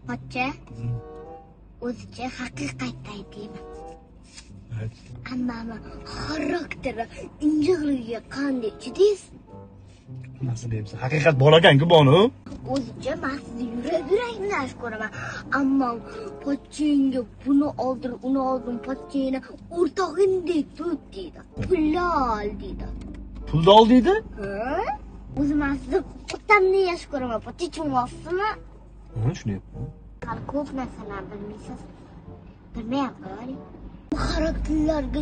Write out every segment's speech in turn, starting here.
Pochcha, o'zicha haqiqatni aytaymi. Evet. Ammani xarakteri, injiqligiga qanday chidaysiz? Nasıl diyeyim size? Hakikat bolakan-ku bonu. O'zicha men sizni yurak-yurakdan yaxshi ko'raman. Ammo pochchangga buni oldir, uni oldim, pochchangni o'rtog'ingdek tut deydi. Pulni ol deydi. Pulda ol deydi. Ha? O'zi men sizni otamdan yaxshi ko'raman. Pochcha tushunmayapsizmi? Shuni yapma. Hali ko'p narsalarni bilmaysiz. Bilmayapman. Bu xarakterlarga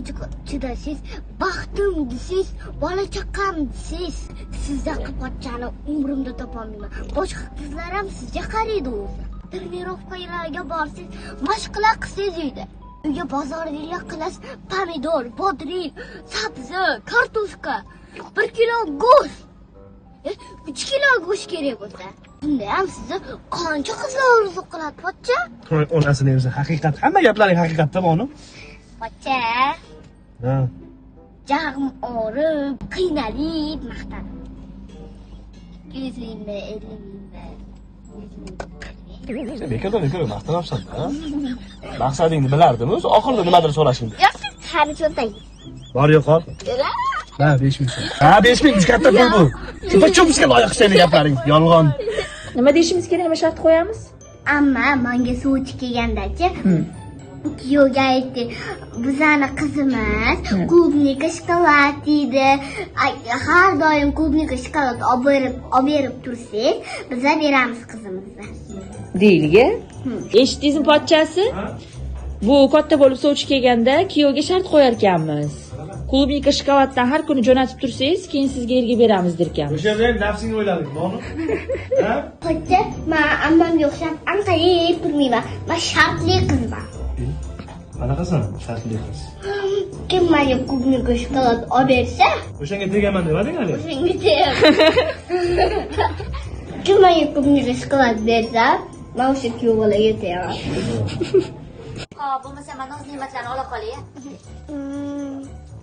chidasiz, baxtim desiz, bola chaqam desiz. Sizdaqa pochchani umrimda topolmayman. Boshqa qizlar ham sizga qaraydi o'zi. Trenirovkalarga borsiz, mashqlar qilsangiz uyda. Uyga bozorga qilasiz, pomidor, bodring, sabzi, kartoshka, 1 kilo go'sht. 3 kilo go'sht kerak bo'lsa. Bunda ham sizni qancha qizlar orzu qiladi, pochcha? Onasini desa haqiqat. Hamma gaplaring haqiqatda bonu. Pochcha, Ha. jag'im og'rib, qiynalib maqtadim. 200 mingmi, 50 mingmi? Sen bekor maqtanapsan-da. Maqsadingni bilardim, o'zi oxirida nimadir so'rashing. Yo'q, siz qani cho'ntagingiz. Bor yo'q hol. Yo'la? Ha, 5000 so'm. Ha, 5000 katta pul bu. Shu pochchomizga loyiq seni gaplaring. Yolg'on. Nima deyishimiz kerak, nima shart qo'yamiz? Amma menga suvchi kelgandachi, kuyovga aytdi, bizani qizimiz klubnika shokolad deydi. Har doim klubnika shokolad olib berib tursangiz, biz beramiz qizimizni. Deyilga. Eshitdingizmi pochchasi? Bu katta bo'lib sovchi kelganda kuyovga shart qo'yar ekanmiz. Klubnika shokoladdan har kuni jo'natib tursangiz, keyin sizga erga beramiz derkanmiz. O'sha bilan nafsingga o'ylading, bonu. Ha? Pochcha, men ammamga o'xshab anqayib turmayman. Men shartli qizman. Qanaqasan? Shartli qiz. Kim menga klubnika shokolad olib bersa, O'shanga tegaman demading hali? kim menga klubnika shokolad bersa, men o'sha kuyovlarga tegaman. Bo'lmasa men noz-ne'matlarni ola qolay.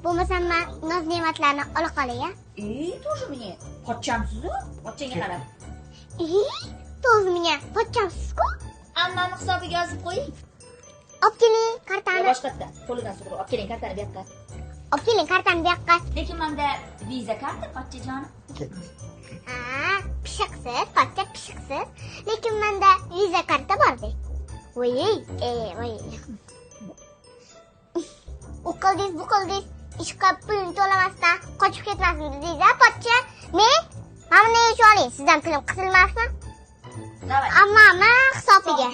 Bo'lmasa men noz-ne'matlarni ola qolay. Тоже мне. Pochchamsiz-ku? Pochchangga qarab. To'g'ri menga pochchamsiz-ku? Ammamni hisobiga yozib qo'ying. Olib keling kartani. Boshqatda, qo'lidan sug'urib olib keling kartani bu yoqqa. Olib keling kartani bu yoqqa. Lekin menda viza karta pochchajonim. Pishiqsiz, pochcha pishiqsiz. Lekin menda viza karta bor-dek. Voy. U qildingiz, bu qildingiz. Ishqa pulni to'lamasdan qochib ketmasin dedingiz-a, pochcha? Men mana nechun oling? Sizdan pulim qisilmasmi? Davay. Ammo men hisobiga.